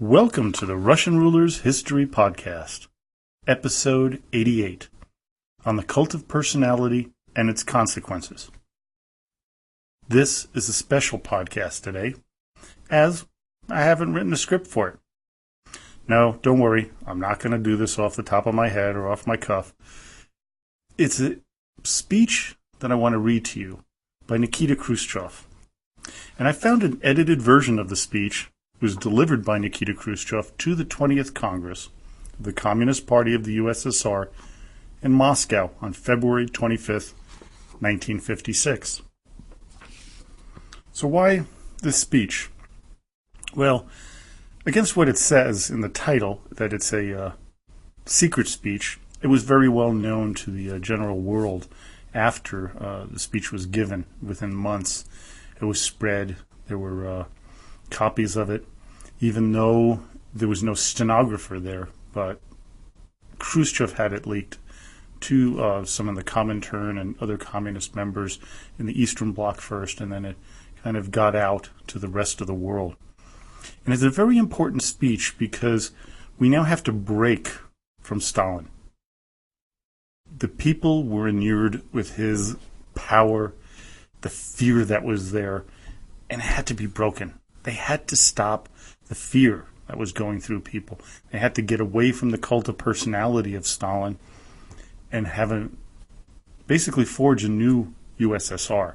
Welcome to the Russian Rulers History Podcast, Episode 88, on the Cult of Personality and its Consequences. This is a special podcast today, as I haven't written a script for it. No, don't worry, I'm not going to do this off the top of my head or off my cuff. It's a speech that I want to read to you by Nikita Khrushchev. And I found an edited version of the speech was delivered by Nikita Khrushchev to the 20th Congress of the Communist Party of the USSR in Moscow on February 25th, 1956. So why this speech? Well, against what it says in the title, that it's a secret speech, it was very well known to the general world after the speech was given. Within months, it was spread. There were copies of it, even though there was no stenographer there, but Khrushchev had it leaked to some of the Comintern and other communist members in the Eastern Bloc first, and then it kind of got out to the rest of the world. And it's a very important speech because we now have to break from Stalin. The people were inured with his power, the fear that was there, and it had to be broken. They had to stop the fear that was going through people. They had to get away from the cult of personality of Stalin and basically forge a new USSR.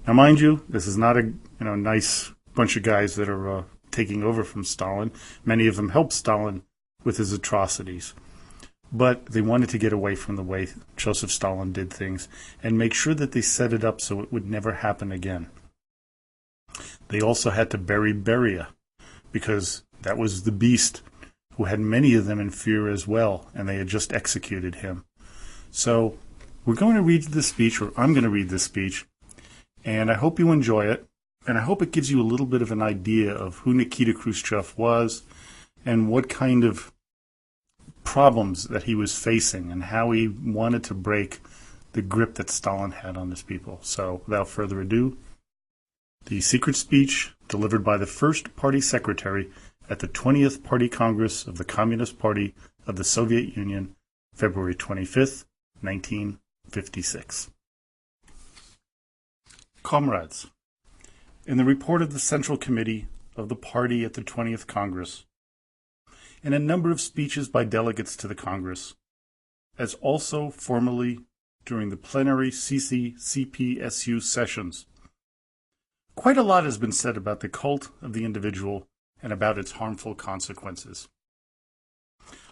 Now, mind you, this is not a nice bunch of guys that are taking over from Stalin. Many of them helped Stalin with his atrocities. But they wanted to get away from the way Joseph Stalin did things and make sure that they set it up so it would never happen again. They also had to bury Beria, because that was the beast who had many of them in fear as well, and they had just executed him. So we're going to read this speech, or I'm going to read this speech, and I hope you enjoy it, and I hope it gives you a little bit of an idea of who Nikita Khrushchev was and what kind of problems that he was facing and how he wanted to break the grip that Stalin had on his people. So without further ado, the secret speech delivered by the first party secretary at the 20th Party Congress of the Communist Party of the Soviet Union, February 25th, 1956. Comrades, in the report of the Central Committee of the Party at the 20th Congress, and a number of speeches by delegates to the Congress, as also formally during the plenary CPSU sessions, quite a lot has been said about the cult of the individual and about its harmful consequences.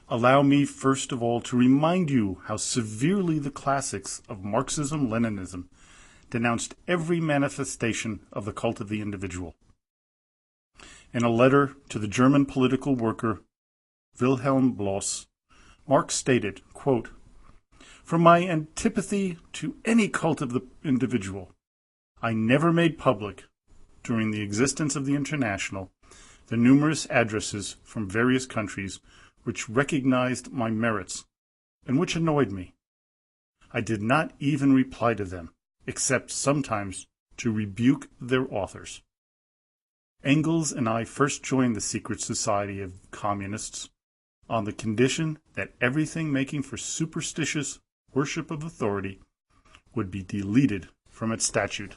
Allow me first of all to remind you how severely the classics of Marxism-Leninism denounced every manifestation of the cult of the individual. In a letter to the German political worker Wilhelm Bloss, Marx stated, quote, "From my antipathy to any cult of the individual, I never made public, during the existence of the International, the numerous addresses from various countries which recognized my merits and which annoyed me. I did not even reply to them, except sometimes to rebuke their authors. Engels and I first joined the secret society of communists on the condition that everything making for superstitious worship of authority would be deleted from its statute."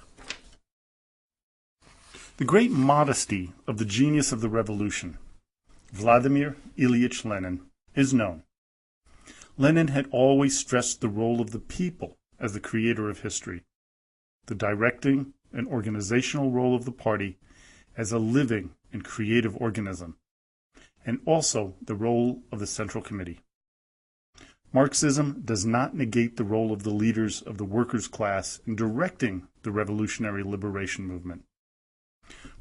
The great modesty of the genius of the revolution, Vladimir Ilyich Lenin, is known. Lenin had always stressed the role of the people as the creator of history, the directing and organizational role of the party as a living and creative organism, and also the role of the Central Committee. Marxism does not negate the role of the leaders of the workers' class in directing the revolutionary liberation movement.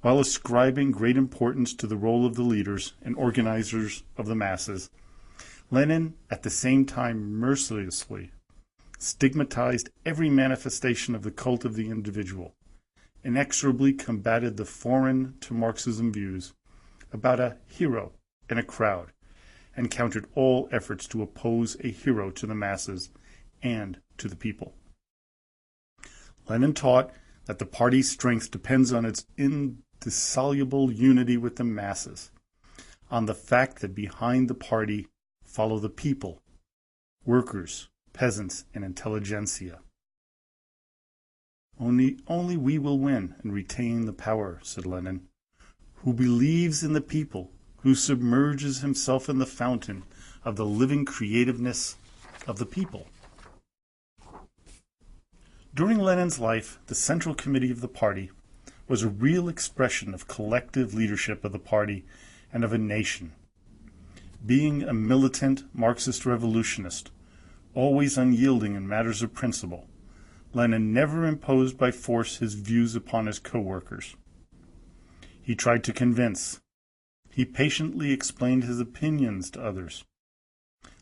While ascribing great importance to the role of the leaders and organizers of the masses, Lenin at the same time mercilessly stigmatized every manifestation of the cult of the individual, inexorably combated the foreign to Marxism views about a hero in a crowd, and countered all efforts to oppose a hero to the masses and to the people. Lenin taught that the party's strength depends on its indissoluble unity with the masses, on the fact that behind the party follow the people, workers, peasants, and intelligentsia. Only we will win and retain the power, said Lenin, who believes in the people, who submerges himself in the fountain of the living creativeness of the people. During Lenin's life, the Central Committee of the party was a real expression of collective leadership of the party and of a nation. Being a militant Marxist revolutionist, always unyielding in matters of principle, Lenin never imposed by force his views upon his co-workers. He tried to convince. He patiently explained his opinions to others.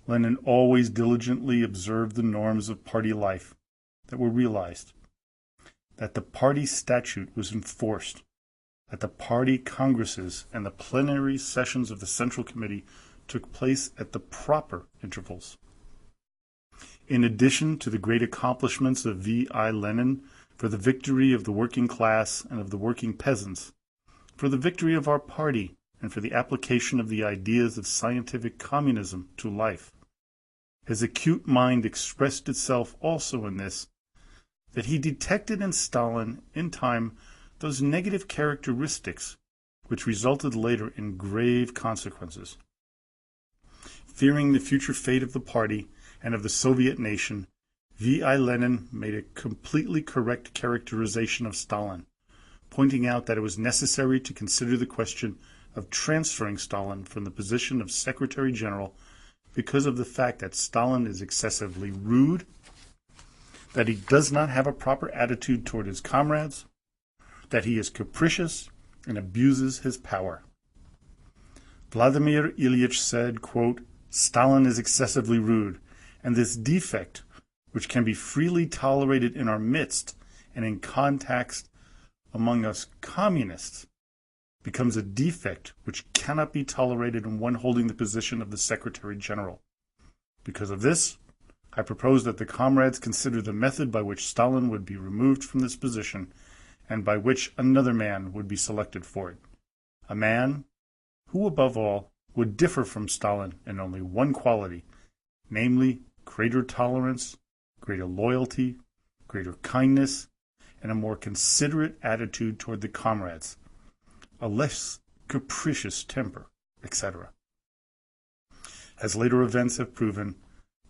Lenin always diligently observed the norms of party life that were realized, that the party statute was enforced, that the party congresses and the plenary sessions of the Central Committee took place at the proper intervals. In addition to the great accomplishments of V.I. Lenin for the victory of the working class and of the working peasants, for the victory of our party, and for the application of the ideas of scientific communism to life, his acute mind expressed itself also in this, that he detected in Stalin, in time, those negative characteristics which resulted later in grave consequences. Fearing the future fate of the party and of the Soviet nation, V.I. Lenin made a completely correct characterization of Stalin, pointing out that it was necessary to consider the question of transferring Stalin from the position of Secretary General because of the fact that Stalin is excessively rude, that he does not have a proper attitude toward his comrades, that he is capricious and abuses his power. Vladimir Ilyich said, quote, "Stalin is excessively rude, and this defect, which can be freely tolerated in our midst and in context among us communists, becomes a defect which cannot be tolerated in one holding the position of the Secretary General. Because of this, I propose that the comrades consider the method by which Stalin would be removed from this position and by which another man would be selected for it. A man who, above all, would differ from Stalin in only one quality, namely greater tolerance, greater loyalty, greater kindness, and a more considerate attitude toward the comrades, a less capricious temper, etc." As later events have proven,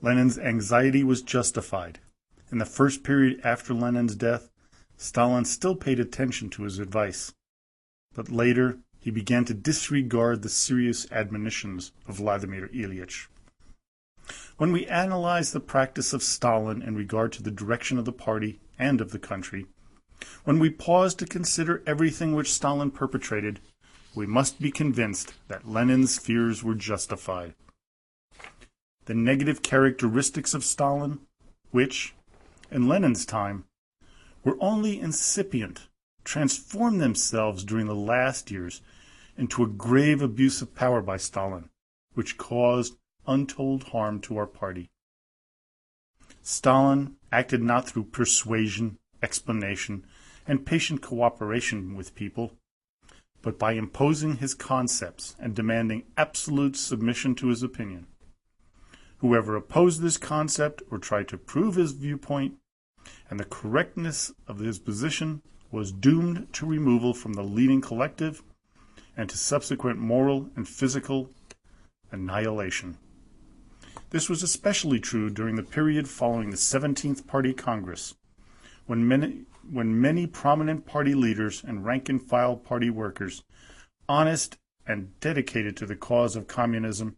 Lenin's anxiety was justified. In the first period after Lenin's death, Stalin still paid attention to his advice, but later he began to disregard the serious admonitions of Vladimir Ilyich. When we analyze the practice of Stalin in regard to the direction of the party and of the country, when we pause to consider everything which Stalin perpetrated, we must be convinced that Lenin's fears were justified. The negative characteristics of Stalin, which, in Lenin's time, were only incipient, transformed themselves during the last years into a grave abuse of power by Stalin, which caused untold harm to our party. Stalin acted not through persuasion, explanation, and patient cooperation with people, but by imposing his concepts and demanding absolute submission to his opinion. Whoever opposed this concept or tried to prove his viewpoint and the correctness of his position was doomed to removal from the leading collective and to subsequent moral and physical annihilation. This was especially true during the period following the 17th Party Congress, when many prominent party leaders and rank-and-file party workers, honest and dedicated to the cause of communism,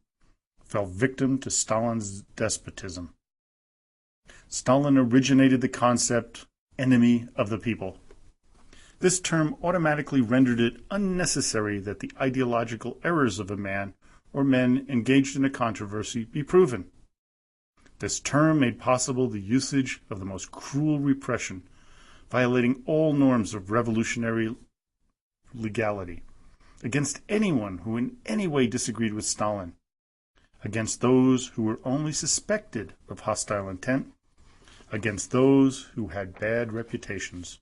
fell victim to Stalin's despotism. Stalin originated the concept enemy of the people. This term automatically rendered it unnecessary that the ideological errors of a man or men engaged in a controversy be proven. This term made possible the usage of the most cruel repression, violating all norms of revolutionary legality, against anyone who in any way disagreed with Stalin, against those who were only suspected of hostile intent, against those who had bad reputations.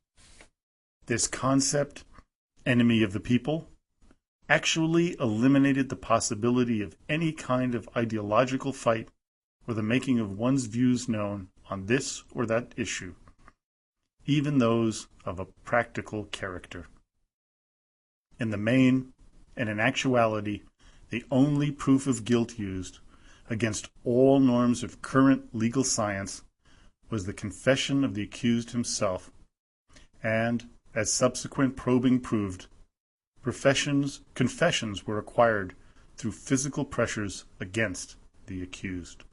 This concept, enemy of the people, actually eliminated the possibility of any kind of ideological fight or the making of one's views known on this or that issue, even those of a practical character. In the main, and in actuality, the only proof of guilt used, against all norms of current legal science, was the confession of the accused himself, and, as subsequent probing proved, confessions were acquired through physical pressures against the accused.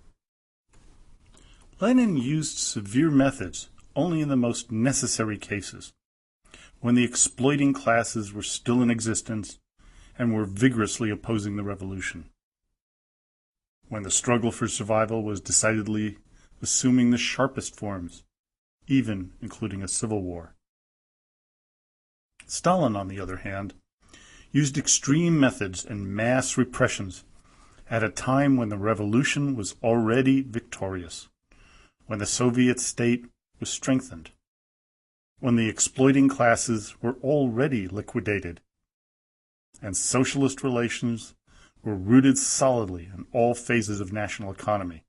Lenin used severe methods only in the most necessary cases, when the exploiting classes were still in existence and were vigorously opposing the revolution, when the struggle for survival was decidedly assuming the sharpest forms, even including a civil war. Stalin, on the other hand, used extreme methods and mass repressions at a time when the revolution was already victorious, when the Soviet state was strengthened, when the exploiting classes were already liquidated, and socialist relations were rooted solidly in all phases of national economy,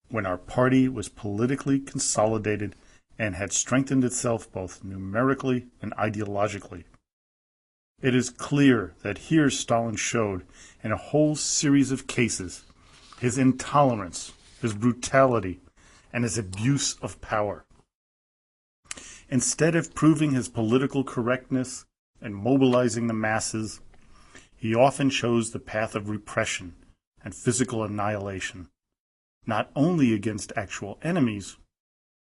when our party was politically consolidated and had strengthened itself both numerically and ideologically. It is clear that here Stalin showed, in a whole series of cases, his intolerance, his brutality, and his abuse of power. Instead of proving his political correctness and mobilizing the masses, he often chose the path of repression and physical annihilation, not only against actual enemies,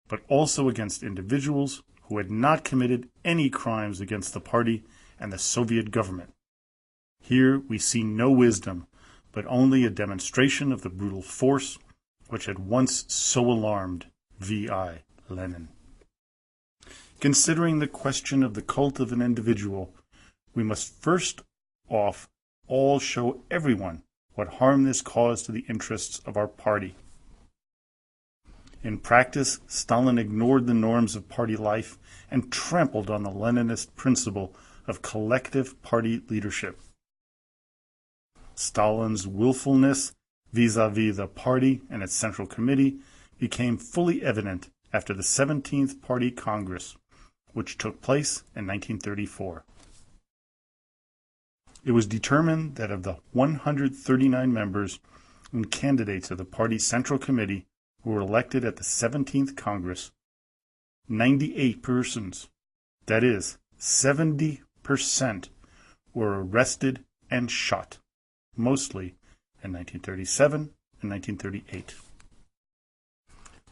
but also against individuals who had not committed any crimes against the party and the Soviet government. Here we see no wisdom, but only a demonstration of the brutal force which had once so alarmed V.I. Lenin. Considering the question of the cult of an individual, we must first off all show everyone what harm this caused to the interests of our party. In practice, Stalin ignored the norms of party life and trampled on the Leninist principle of collective party leadership. Stalin's willfulness vis-à-vis the party and its Central Committee became fully evident after the 17th Party Congress, which took place in 1934. It was determined that of the 139 members and candidates of the party's Central Committee who were elected at the 17th Congress, 98 persons, that is, 70%, were arrested and shot, mostly in 1937 and 1938.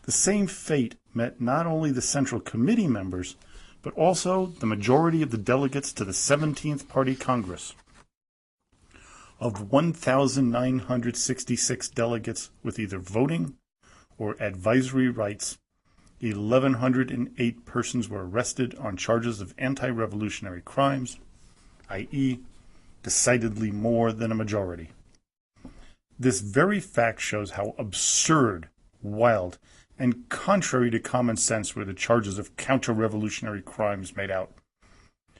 The same fate met not only the Central Committee members, but also the majority of the delegates to the 17th Party Congress. Of 1,966 delegates with either voting or advisory rights, 1,108 persons were arrested on charges of anti-revolutionary crimes, i.e., decidedly more than a majority. This very fact shows how absurd, wild, and contrary to common sense were the charges of counter-revolutionary crimes made out,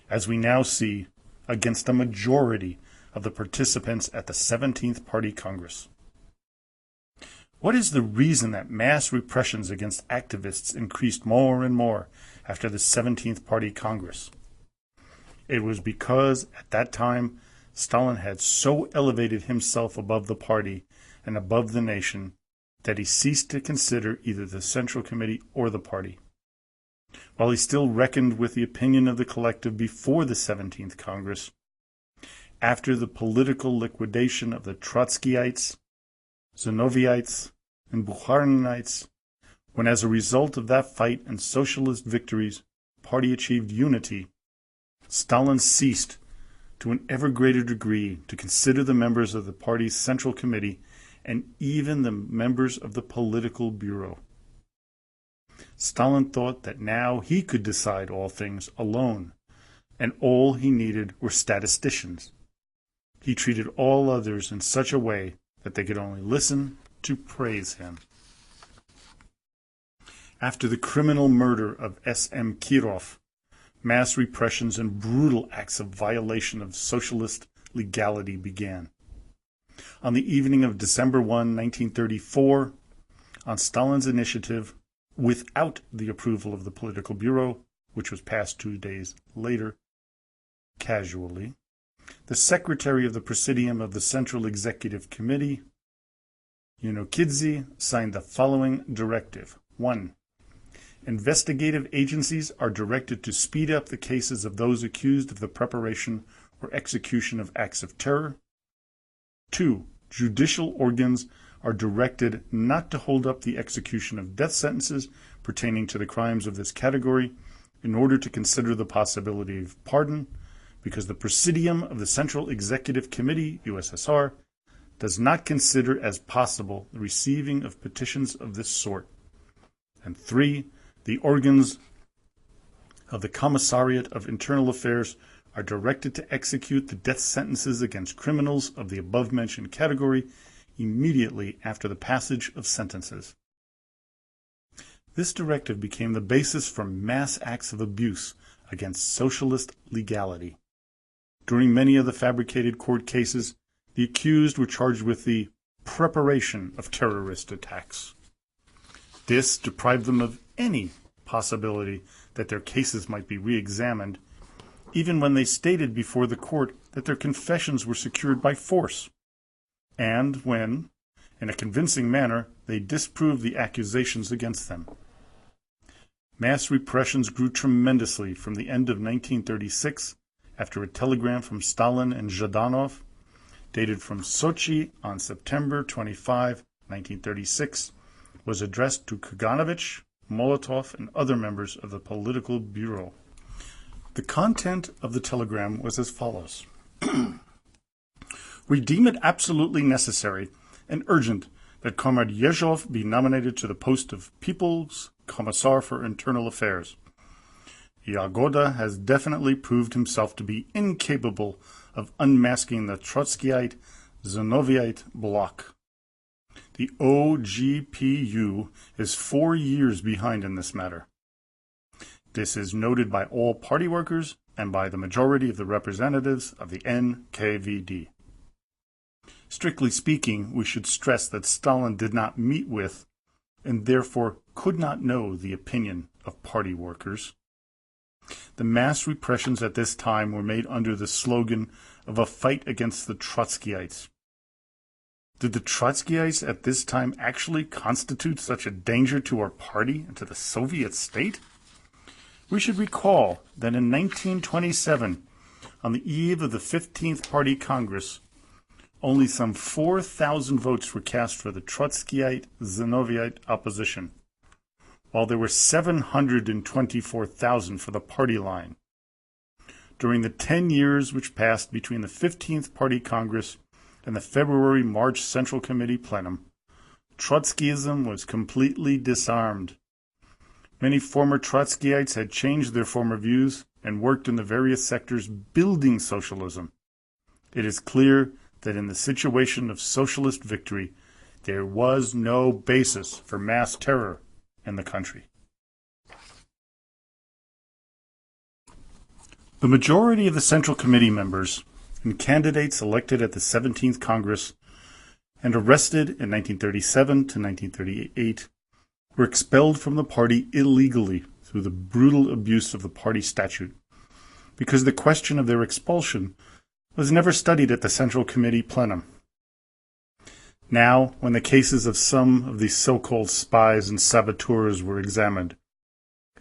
as we now see, against a majority of the participants at the 17th Party Congress. What is the reason that mass repressions against activists increased more and more after the 17th Party Congress? It was because, at that time, Stalin had so elevated himself above the party and above the nation that he ceased to consider either the Central Committee or the party. While he still reckoned with the opinion of the collective before the 17th Congress, after the political liquidation of the Trotskyites, Zinovievites, and Bukharinites, when as a result of that fight and socialist victories, the party achieved unity, Stalin ceased, to an ever greater degree, to consider the members of the party's Central Committee and even the members of the Political Bureau. Stalin thought that now he could decide all things alone, and all he needed were statisticians. He treated all others in such a way that they could only listen to praise him. After the criminal murder of S.M. Kirov, mass repressions and brutal acts of violation of socialist legality began. On the evening of December 1, 1934, on Stalin's initiative, without the approval of the Political Bureau, which was passed 2 days later, casually, the Secretary of the Presidium of the Central Executive Committee, Unokidze, signed the following directive. 1. Investigative agencies are directed to speed up the cases of those accused of the preparation or execution of acts of terror. 2. Judicial organs are directed not to hold up the execution of death sentences pertaining to the crimes of this category in order to consider the possibility of pardon, because the Presidium of the Central Executive Committee, USSR, does not consider as possible the receiving of petitions of this sort. And 3. The organs of the Commissariat of Internal Affairs are directed to execute the death sentences against criminals of the above-mentioned category immediately after the passage of sentences. This directive became the basis for mass acts of abuse against socialist legality. During many of the fabricated court cases, the accused were charged with the preparation of terrorist attacks. This deprived them of any possibility that their cases might be re-examined, even when they stated before the court that their confessions were secured by force, and when, in a convincing manner, they disproved the accusations against them. Mass repressions grew tremendously from the end of 1936 after a telegram from Stalin and Zhdanov, dated from Sochi on September 25, 1936, was addressed to Kaganovich, Molotov, and other members of the Political Bureau. The content of the telegram was as follows. We deem it absolutely necessary and urgent that Comrade Yezhov be nominated to the post of People's Commissar for Internal Affairs. Yagoda has definitely proved himself to be incapable of unmasking the Trotskyite, Zinoviite bloc. The OGPU is 4 years behind in this matter. This is noted by all party workers and by the majority of the representatives of the NKVD. Strictly speaking, we should stress that Stalin did not meet with, and therefore could not know, the opinion of party workers. The mass repressions at this time were made under the slogan of a fight against the Trotskyites. Did the Trotskyites at this time actually constitute such a danger to our party and to the Soviet state? We should recall that in 1927, on the eve of the 15th Party Congress, only some 4,000 votes were cast for the Trotskyite Zinovite opposition, while there were 724,000 for the party line. During the 10 years which passed between the 15th Party Congress and the February-March Central Committee Plenum, Trotskyism was completely disarmed. Many former Trotskyites had changed their former views and worked in the various sectors building socialism. It is clear that in the situation of socialist victory, there was no basis for mass terror in the country. The majority of the Central Committee members and candidates elected at the 17th Congress and arrested in 1937 to 1938 were expelled from the party illegally through the brutal abuse of the party statute, because the question of their expulsion was never studied at the Central Committee Plenum. Now, when the cases of some of these so-called spies and saboteurs were examined,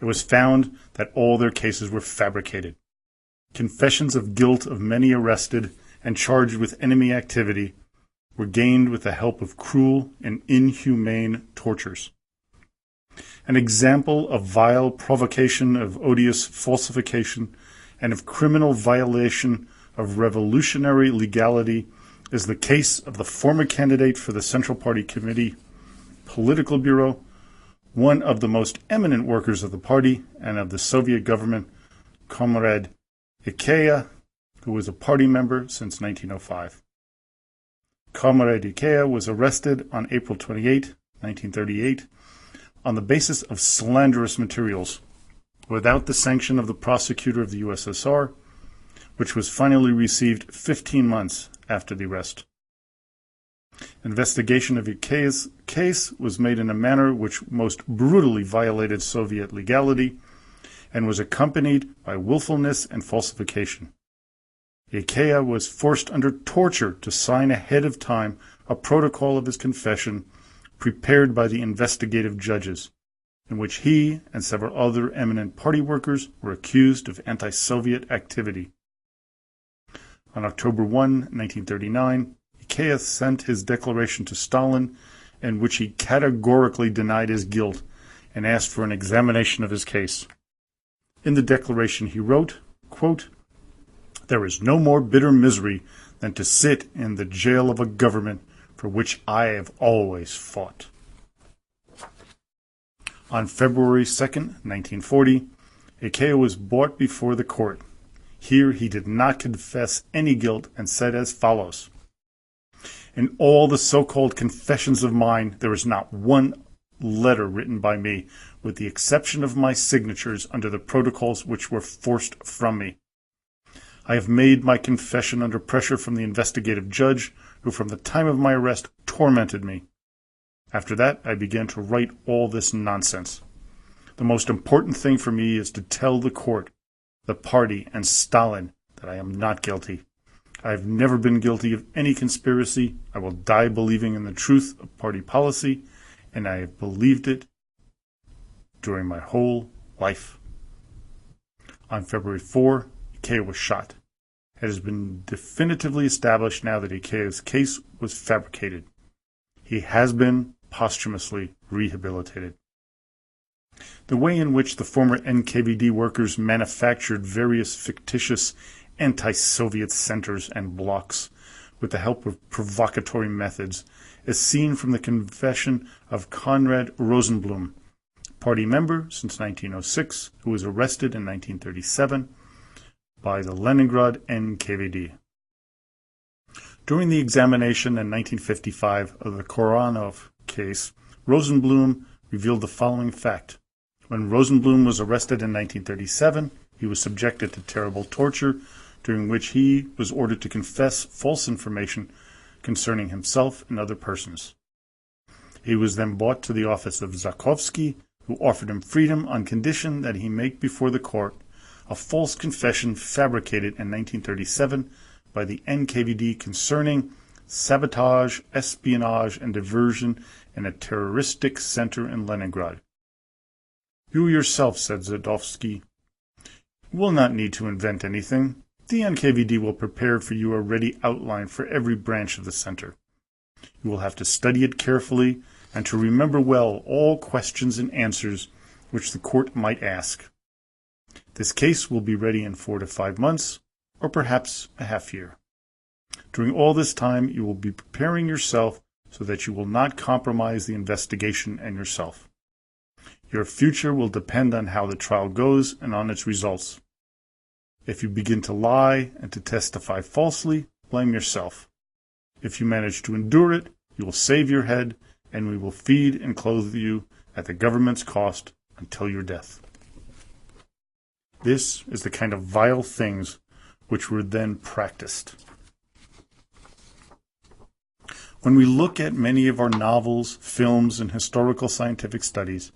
it was found that all their cases were fabricated. Confessions of guilt of many arrested and charged with enemy activity were gained with the help of cruel and inhumane tortures. An example of vile provocation, of odious falsification, and of criminal violation of revolutionary legality is the case of the former candidate for the Central Party Committee Political Bureau, one of the most eminent workers of the party and of the Soviet government, Comrade Ikea, who was a party member since 1905. Comrade Ikea was arrested on April 28, 1938, on the basis of slanderous materials, without the sanction of the prosecutor of the USSR, which was finally received 15 months after the arrest. Investigation of Ikea's case was made in a manner which most brutally violated Soviet legality and was accompanied by willfulness and falsification. Ikea was forced under torture to sign ahead of time a protocol of his confession prepared by the investigative judges, in which he and several other eminent party workers were accused of anti-Soviet activity. On October 1, 1939, Ikea sent his declaration to Stalin, in which he categorically denied his guilt and asked for an examination of his case. In the declaration he wrote, quote, "There is no more bitter misery than to sit in the jail of a government for which I have always fought." On February 2, 1940, Ikea was brought before the court. Here he did not confess any guilt and said as follows: "In all the so-called confessions of mine, there is not one letter written by me, with the exception of my signatures under the protocols which were forced from me. I have made my confession under pressure from the investigative judge, who from the time of my arrest tormented me. After that, I began to write all this nonsense. The most important thing for me is to tell the court, the party, and Stalin that I am not guilty. I have never been guilty of any conspiracy. I will die believing in the truth of party policy, and I have believed it during my whole life." On February 4, Ikea was shot. It has been definitively established now that Ikea's case was fabricated. He has been posthumously rehabilitated. The way in which the former NKVD workers manufactured various fictitious anti-Soviet centers and blocs with the help of provocatory methods is seen from the confession of Konrad Rosenblum, party member since 1906, who was arrested in 1937 by the Leningrad NKVD. During the examination in 1955 of the Koranov case, Rosenblum revealed the following fact. When Rosenblum was arrested in 1937, he was subjected to terrible torture, during which he was ordered to confess false information concerning himself and other persons. He was then brought to the office of Zakhovsky, who offered him freedom on condition that he make before the court a false confession fabricated in 1937 by the NKVD concerning sabotage, espionage, and diversion in a terroristic center in Leningrad. "You yourself," said Zadovsky, "will not need to invent anything. The NKVD will prepare for you a ready outline for every branch of the center. You will have to study it carefully and to remember well all questions and answers which the court might ask. This case will be ready in 4 to 5 months, or perhaps a half year. During all this time, you will be preparing yourself so that you will not compromise the investigation and yourself. Your future will depend on how the trial goes and on its results. If you begin to lie and to testify falsely, blame yourself. If you manage to endure it, you will save your head, and we will feed and clothe you at the government's cost until your death." This is the kind of vile things which were then practiced. When we look at many of our novels, films, and historical scientific studies,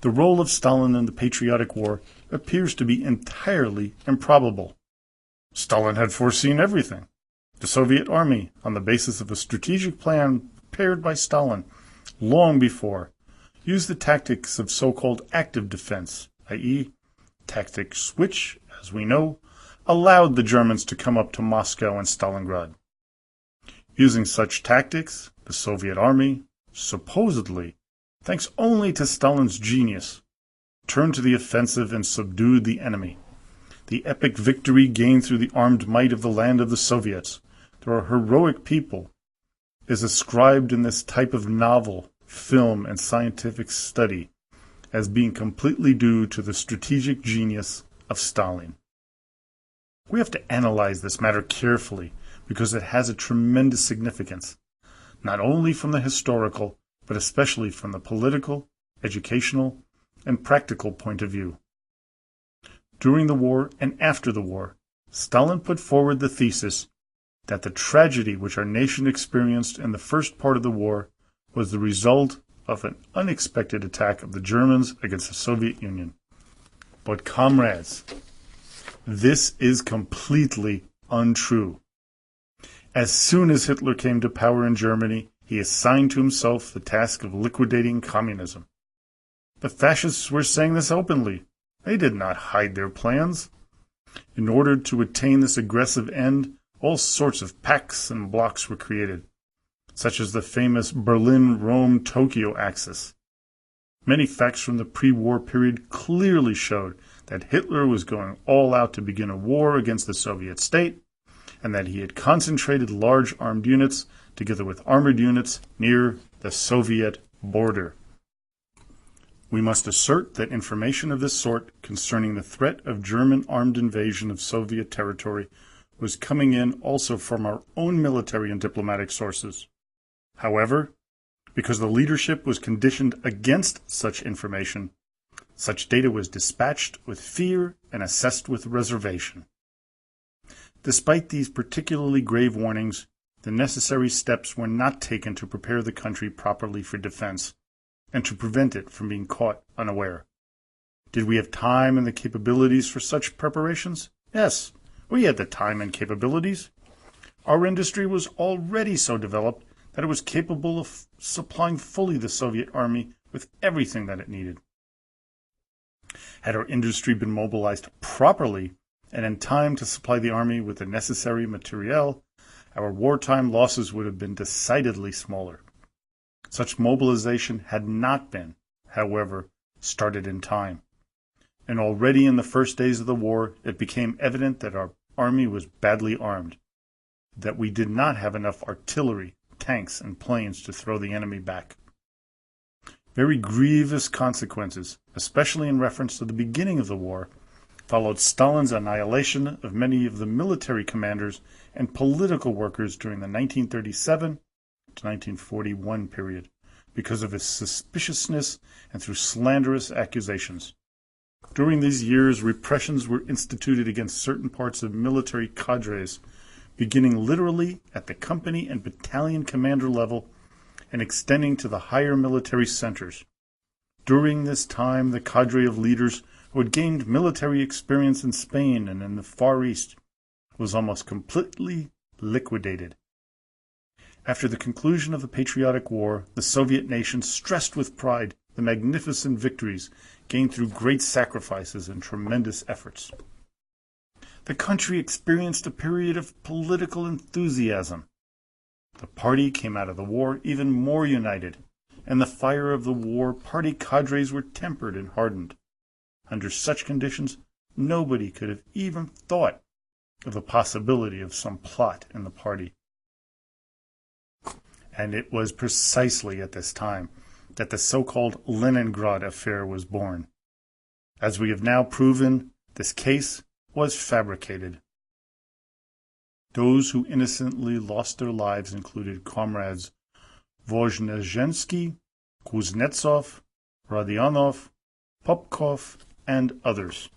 the role of Stalin in the Patriotic War appears to be entirely improbable. Stalin had foreseen everything. The Soviet army, on the basis of a strategic plan prepared by Stalin long before, used the tactics of so-called active defense, i.e., tactics which, as we know, allowed the Germans to come up to Moscow and Stalingrad. Using such tactics, the Soviet army, supposedly, thanks only to Stalin's genius, turned to the offensive and subdued the enemy. The epic victory gained through the armed might of the land of the Soviets, through a heroic people, is ascribed in this type of novel, film, and scientific study as being completely due to the strategic genius of Stalin. We have to analyze this matter carefully because it has a tremendous significance, not only from the historical, but especially from the political, educational, and practical point of view. During the war and after the war, Stalin put forward the thesis that the tragedy which our nation experienced in the first part of the war was the result of an unexpected attack of the Germans against the Soviet Union. But comrades, this is completely untrue. As soon as Hitler came to power in Germany, he assigned to himself the task of liquidating communism. The fascists were saying this openly. They did not hide their plans. In order to attain this aggressive end, all sorts of pacts and blocs were created, such as the famous Berlin-Rome-Tokyo axis. Many facts from the pre-war period clearly showed that Hitler was going all out to begin a war against the Soviet state, and that he had concentrated large armed units together with armored units near the Soviet border. We must assert that information of this sort concerning the threat of German armed invasion of Soviet territory was coming in also from our own military and diplomatic sources. However, because the leadership was conditioned against such information, such data was dispatched with fear and assessed with reservation. Despite these particularly grave warnings, the necessary steps were not taken to prepare the country properly for defense and to prevent it from being caught unaware. Did we have time and the capabilities for such preparations? Yes, we had the time and capabilities. Our industry was already so developed that it was capable of supplying fully the Soviet army with everything that it needed. Had our industry been mobilized properly and in time to supply the army with the necessary materiel, our wartime losses would have been decidedly smaller. Such mobilization had not been, however, started in time. And already in the first days of the war, it became evident that our army was badly armed, that we did not have enough artillery, tanks, and planes to throw the enemy back. Very grievous consequences, especially in reference to the beginning of the war, followed Stalin's annihilation of many of the military commanders and political workers during the 1937 to 1941 period, because of his suspiciousness and through slanderous accusations. During these years, repressions were instituted against certain parts of military cadres, beginning literally at the company and battalion commander level and extending to the higher military centers. During this time, the cadre of leaders who had gained military experience in Spain and in the Far East was almost completely liquidated. After the conclusion of the Patriotic War, the Soviet nation stressed with pride the magnificent victories gained through great sacrifices and tremendous efforts. The country experienced a period of political enthusiasm. The party came out of the war even more united, and the fire of the war party cadres were tempered and hardened. Under such conditions, nobody could have even thought of the possibility of some plot in the party. And it was precisely at this time that the so-called Leningrad affair was born. As we have now proven, this case was fabricated. Those who innocently lost their lives included comrades Vozhnezhensky, Kuznetsov, Rodionov, Popkov, and others.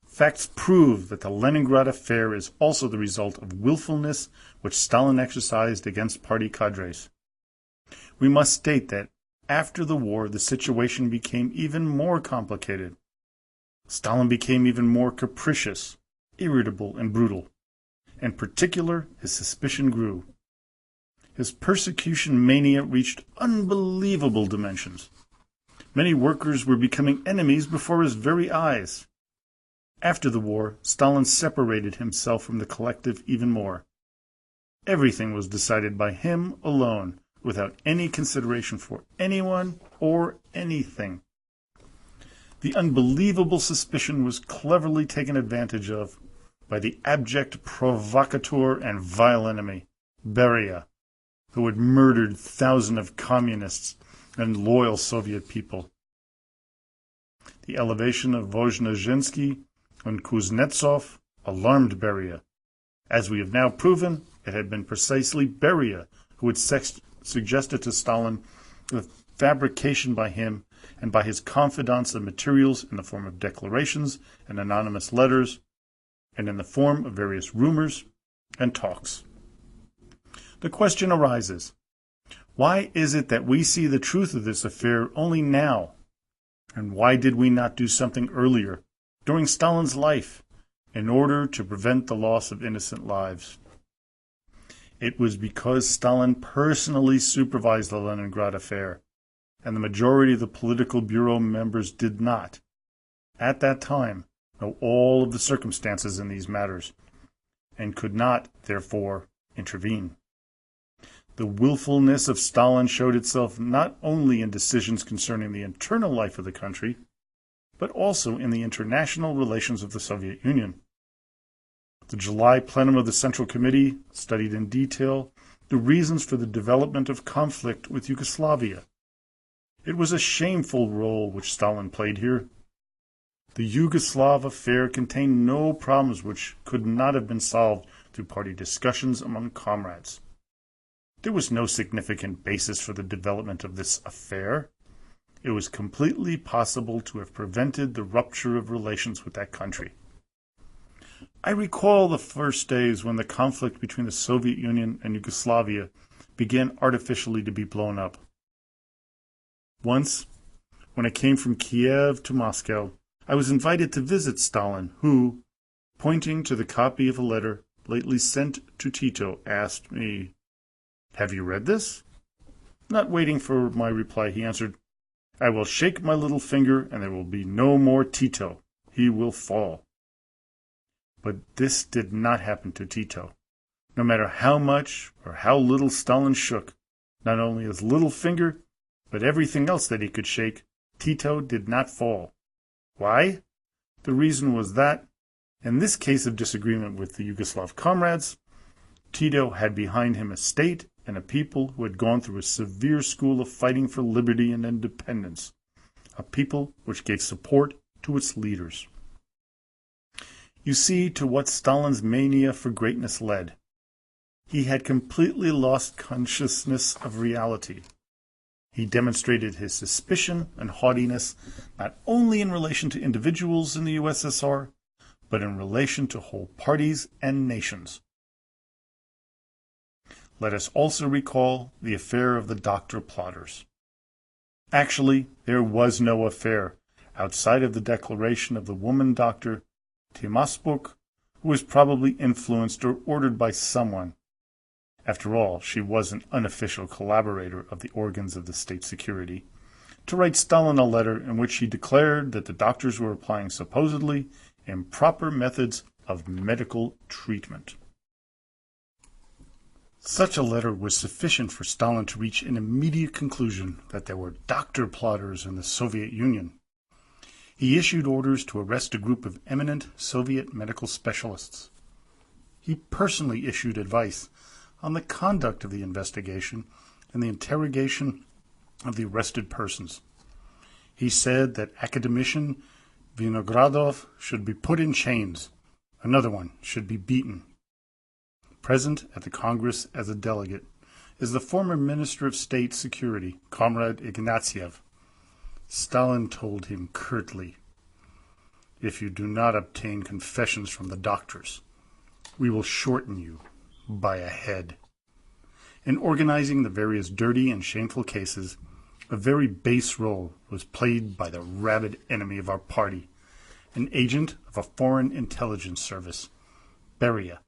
Facts prove that the Leningrad affair is also the result of willfulness which Stalin exercised against party cadres. We must state that after the war, the situation became even more complicated. Stalin became even more capricious, irritable, and brutal. In particular, his suspicion grew. His persecution mania reached unbelievable dimensions. Many workers were becoming enemies before his very eyes. After the war, Stalin separated himself from the collective even more. Everything was decided by him alone, without any consideration for anyone or anything. The unbelievable suspicion was cleverly taken advantage of by the abject provocateur and vile enemy, Beria, who had murdered thousands of communists and loyal Soviet people. The elevation of Vozhnezhensky and Kuznetsov alarmed Beria. As we have now proven, it had been precisely Beria who had suggested to Stalin the fabrication by him and by his confidants of materials in the form of declarations and anonymous letters, and in the form of various rumors and talks. The question arises, why is it that we see the truth of this affair only now? And why did we not do something earlier, during Stalin's life, in order to prevent the loss of innocent lives? It was because Stalin personally supervised the Leningrad affair, and the majority of the political bureau members did not, at that time, know all of the circumstances in these matters, and could not, therefore, intervene. The willfulness of Stalin showed itself not only in decisions concerning the internal life of the country, but also in the international relations of the Soviet Union. The July Plenum of the Central Committee studied in detail the reasons for the development of conflict with Yugoslavia. It was a shameful role which Stalin played here. The Yugoslav affair contained no problems which could not have been solved through party discussions among comrades. There was no significant basis for the development of this affair. It was completely possible to have prevented the rupture of relations with that country. I recall the first days when the conflict between the Soviet Union and Yugoslavia began artificially to be blown up. Once, when I came from Kiev to Moscow, I was invited to visit Stalin, who, pointing to the copy of a letter lately sent to Tito, asked me, "Have you read this?" Not waiting for my reply, he answered, "I will shake my little finger and there will be no more Tito. He will fall." But this did not happen to Tito. No matter how much or how little Stalin shook, not only his little finger, but everything else that he could shake, Tito did not fall. Why? The reason was that, in this case of disagreement with the Yugoslav comrades, Tito had behind him a state and a people who had gone through a severe school of fighting for liberty and independence, a people which gave support to its leaders. You see to what Stalin's mania for greatness led. He had completely lost consciousness of reality. He demonstrated his suspicion and haughtiness not only in relation to individuals in the USSR, but in relation to whole parties and nations. Let us also recall the affair of the doctor plotters. Actually, there was no affair outside of the declaration of the woman doctor Timasbuk, who was probably influenced or ordered by someone. After all, she was an unofficial collaborator of the organs of the state security, to write Stalin a letter in which she declared that the doctors were applying supposedly improper methods of medical treatment. Such a letter was sufficient for Stalin to reach an immediate conclusion that there were doctor plotters in the Soviet Union. He issued orders to arrest a group of eminent Soviet medical specialists. He personally issued advice on the conduct of the investigation and the interrogation of the arrested persons. He said that academician Vinogradov should be put in chains. Another one should be beaten. Present at the Congress as a delegate is the former Minister of State Security, Comrade Ignatiev. Stalin told him curtly, "If you do not obtain confessions from the doctors, we will shorten you by a head." In organizing the various dirty and shameful cases, a very base role was played by the rabid enemy of our party, an agent of a foreign intelligence service, Beria,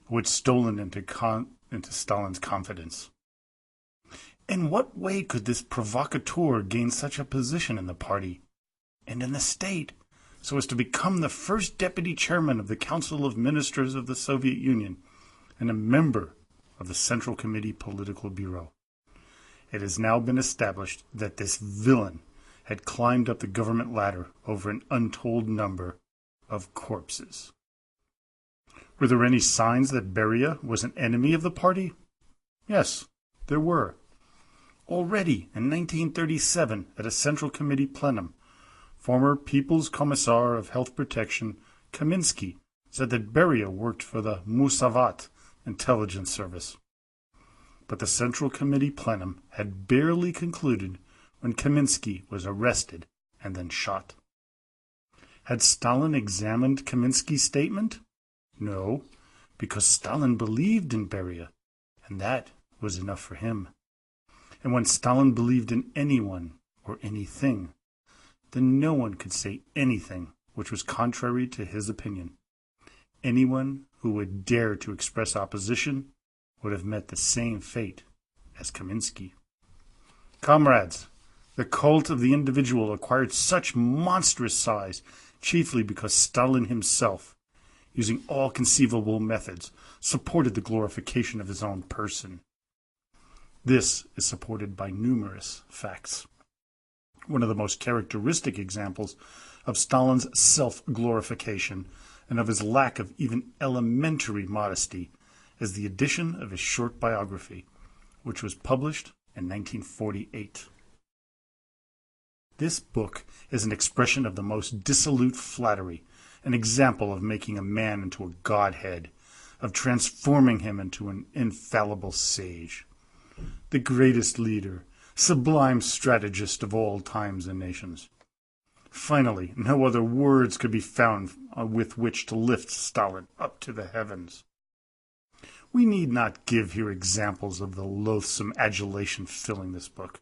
who had stolen into Stalin's confidence. In what way could this provocateur gain such a position in the party and in the state so as to become the first deputy chairman of the Council of Ministers of the Soviet Union and a member of the Central Committee Political Bureau? It has now been established that this villain had climbed up the government ladder over an untold number of corpses. Were there any signs that Beria was an enemy of the party? Yes, there were. Already in 1937, at a Central Committee Plenum, former People's Commissar of Health Protection Kaminsky said that Beria worked for the Musavat intelligence service. But the Central Committee Plenum had barely concluded when Kaminsky was arrested and then shot. Had Stalin examined Kaminsky's statement? No, because Stalin believed in Beria, and that was enough for him. And when Stalin believed in anyone or anything, then no one could say anything which was contrary to his opinion. Anyone who would dare to express opposition would have met the same fate as Kaminsky. Comrades, the cult of the individual acquired such monstrous size chiefly because Stalin himself, using all conceivable methods, supported the glorification of his own person. This is supported by numerous facts. One of the most characteristic examples of Stalin's self-glorification and of his lack of even elementary modesty is the edition of his short biography, which was published in 1948. This book is an expression of the most dissolute flattery, an example of making a man into a godhead, of transforming him into an infallible sage, the greatest leader, sublime strategist of all times and nations. Finally, no other words could be found with which to lift Stalin up to the heavens. We need not give here examples of the loathsome adulation filling this book.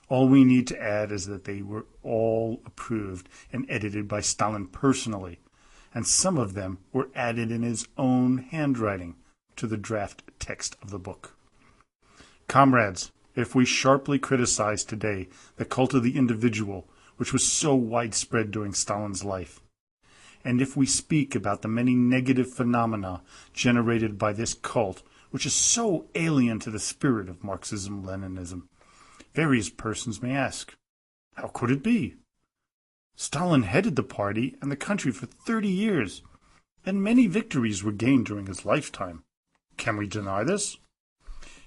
All we need to add is that they were all approved and edited by Stalin personally, and some of them were added in his own handwriting to the draft text of the book. Comrades, if we sharply criticize today the cult of the individual, which was so widespread during Stalin's life, and if we speak about the many negative phenomena generated by this cult, which is so alien to the spirit of Marxism-Leninism, various persons may ask, how could it be? Stalin headed the party and the country for 30 years, and many victories were gained during his lifetime. Can we deny this?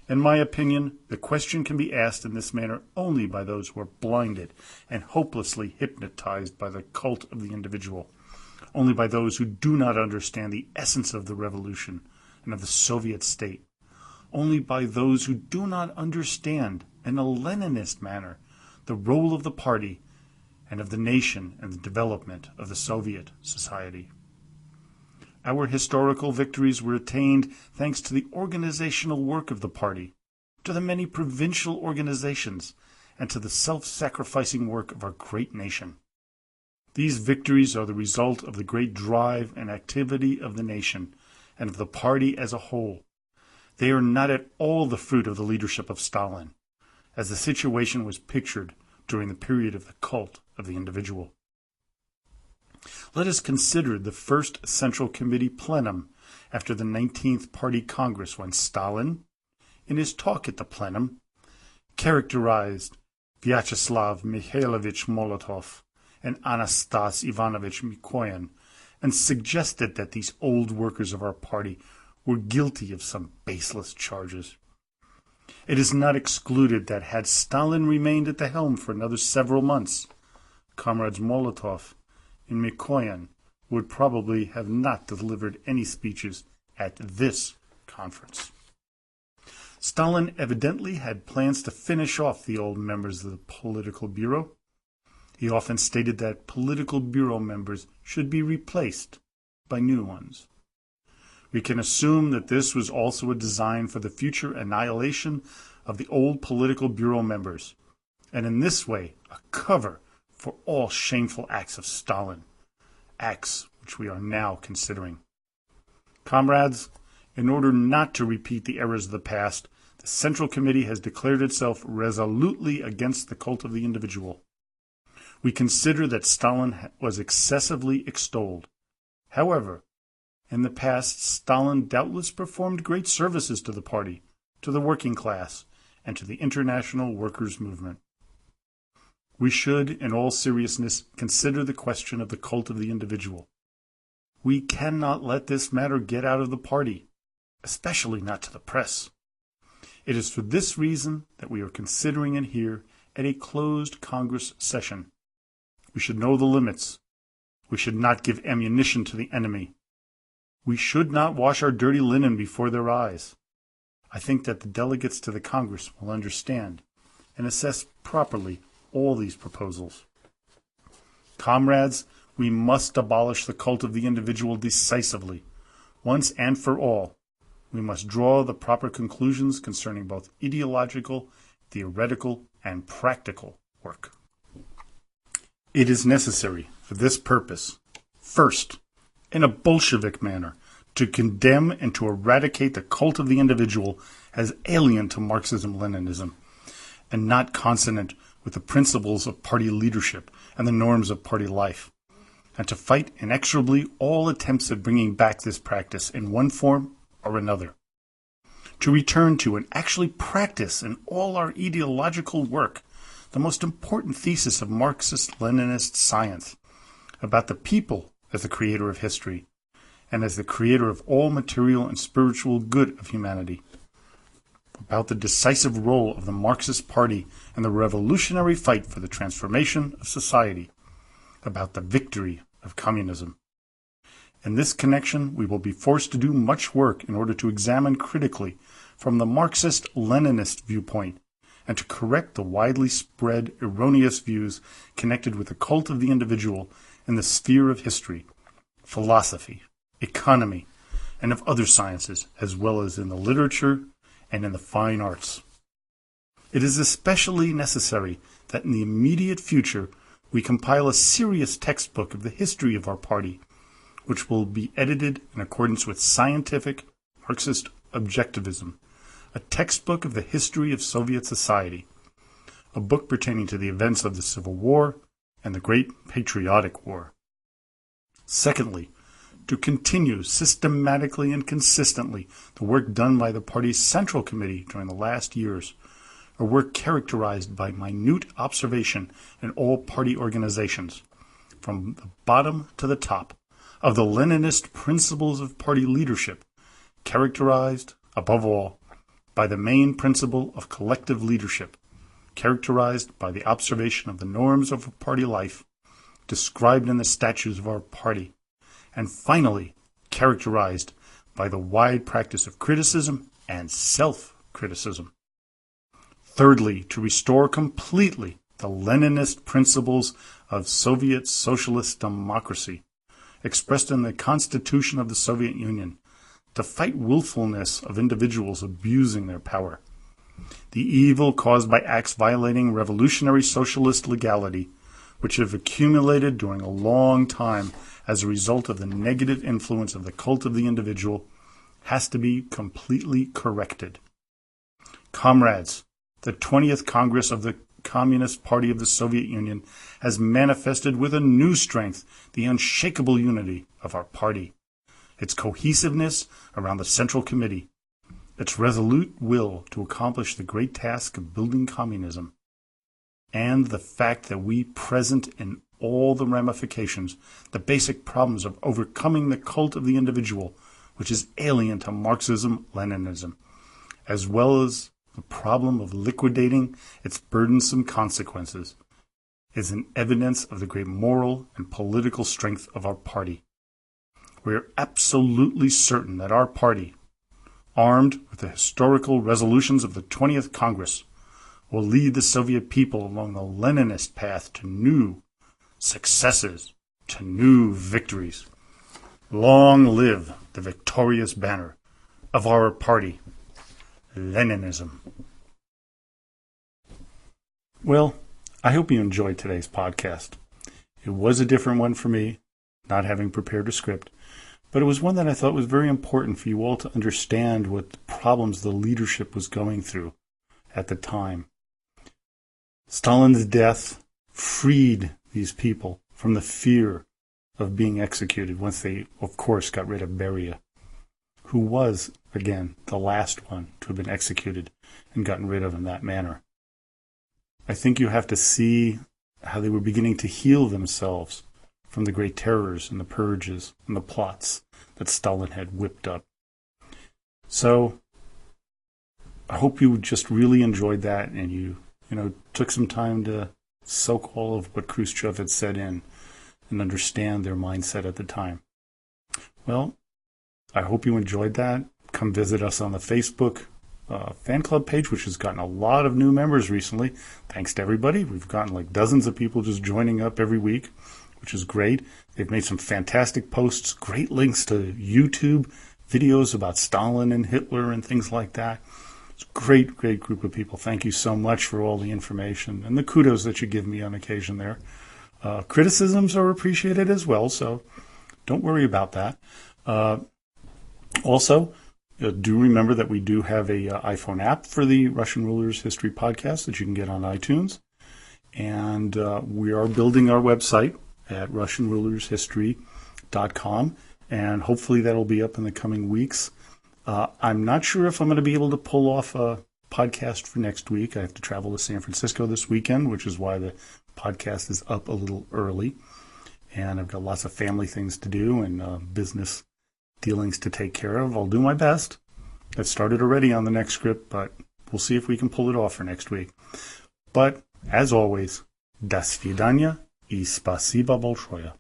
In my opinion, the question can be asked in this manner only by those who are blinded and hopelessly hypnotized by the cult of the individual, only by those who do not understand the essence of the revolution and of the Soviet state, only by those who do not understand, in a Leninist manner, the role of the party and of the nation in the development of the Soviet society. Our historical victories were attained thanks to the organizational work of the party, to the many provincial organizations, and to the self-sacrificing work of our great nation. These victories are the result of the great drive and activity of the nation and of the party as a whole. They are not at all the fruit of the leadership of Stalin, as the situation was pictured during the period of the cult of the individual. Let us consider the first Central Committee Plenum after the 19th Party Congress, when Stalin, in his talk at the Plenum, characterized Vyacheslav Mikhailovich Molotov and Anastas Ivanovich Mikoyan, and suggested that these old workers of our party were guilty of some baseless charges. It is not excluded that had Stalin remained at the helm for another several months, comrades Molotov and Mikoyan would probably have not delivered any speeches at this conference. Stalin evidently had plans to finish off the old members of the Political Bureau. He often stated that Political Bureau members should be replaced by new ones. We can assume that this was also a design for the future annihilation of the old Political Bureau members, and in this way a cover for all shameful acts of Stalin, acts which we are now considering. Comrades, in order not to repeat the errors of the past, the Central Committee has declared itself resolutely against the cult of the individual. We consider that Stalin was excessively extolled. However, in the past, Stalin doubtless performed great services to the party, to the working class, and to the international workers' movement. We should, in all seriousness, consider the question of the cult of the individual. We cannot let this matter get out of the party, especially not to the press. It is for this reason that we are considering it here at a closed Congress session. We should know the limits. We should not give ammunition to the enemy. We should not wash our dirty linen before their eyes. I think that the delegates to the Congress will understand and assess properly all these proposals. Comrades, we must abolish the cult of the individual decisively. Once and for all, we must draw the proper conclusions concerning both ideological, theoretical, and practical work. It is necessary for this purpose, first, in a Bolshevik manner, to condemn and to eradicate the cult of the individual as alien to Marxism-Leninism, and not consonant with the principles of party leadership and the norms of party life, and to fight inexorably all attempts at bringing back this practice in one form or another. To return to and actually practice in all our ideological work the most important thesis of Marxist-Leninist science about the people as the creator of history and as the creator of all material and spiritual good of humanity, about the decisive role of the Marxist Party in the revolutionary fight for the transformation of society, about the victory of communism. In this connection, we will be forced to do much work in order to examine critically from the Marxist-Leninist viewpoint and to correct the widely spread erroneous views connected with the cult of the individual in the sphere of history, philosophy, economy, and of other sciences, as well as in the literature and in the fine arts. It is especially necessary that in the immediate future we compile a serious textbook of the history of our party, which will be edited in accordance with scientific Marxist objectivism, a textbook of the history of Soviet society, a book pertaining to the events of the Civil War and the Great Patriotic War. Secondly, to continue systematically and consistently the work done by the party's Central Committee during the last years, a work characterized by minute observation in all party organizations, from the bottom to the top, of the Leninist principles of party leadership, characterized, above all, by the main principle of collective leadership, characterized by the observation of the norms of party life, described in the statutes of our party, and finally, characterized by the wide practice of criticism and self-criticism. Thirdly, to restore completely the Leninist principles of Soviet socialist democracy, expressed in the Constitution of the Soviet Union, to fight willfulness of individuals abusing their power, the evil caused by acts violating revolutionary socialist legality, which have accumulated during a long time as a result of the negative influence of the cult of the individual, has to be completely corrected. Comrades, the 20th Congress of the Communist Party of the Soviet Union has manifested with a new strength the unshakable unity of our party, its cohesiveness around the Central Committee, its resolute will to accomplish the great task of building communism, and the fact that we present in all the ramifications the basic problems of overcoming the cult of the individual, which is alien to Marxism-Leninism, as well as the problem of liquidating its burdensome consequences, is an evidence of the great moral and political strength of our party. We are absolutely certain that our party, armed with the historical resolutions of the 20th Congress, will lead the Soviet people along the Leninist path to new successes, to new victories. Long live the victorious banner of our party, Leninism. Well, I hope you enjoyed today's podcast. It was a different one for me, not having prepared a script, but it was one that I thought was very important for you all to understand what problems the leadership was going through at the time. Stalin's death freed these people from the fear of being executed once they, of course, got rid of Beria, who was, again, the last one to have been executed and gotten rid of in that manner. I think you have to see how they were beginning to heal themselves from the great terrors and the purges and the plots that Stalin had whipped up. So I hope you just really enjoyed that and you took some time to soak all of what Khrushchev had said in and understand their mindset at the time. Well, I hope you enjoyed that. Come visit us on the Facebook fan club page, which has gotten a lot of new members recently. Thanks to everybody. We've gotten like dozens of people just joining up every week, which is great. They've made some fantastic posts, great links to YouTube videos about Stalin and Hitler and things like that. It's a great, great group of people. Thank you so much for all the information and the kudos that you give me on occasion there. Criticisms are appreciated as well, so don't worry about that. Also, do remember that we do have a iPhone app for the Russian Rulers History Podcast that you can get on iTunes. And we are building our website at RussianRulersHistory.com, and hopefully that'll be up in the coming weeks. I'm not sure if I'm going to be able to pull off a podcast for next week. I have to travel to San Francisco this weekend, which is why the podcast is up a little early. And I've got lots of family things to do and business dealings to take care of. I'll do my best. I've started already on the next script, but we'll see if we can pull it off for next week. But, as always, до свидания и спасибо большое.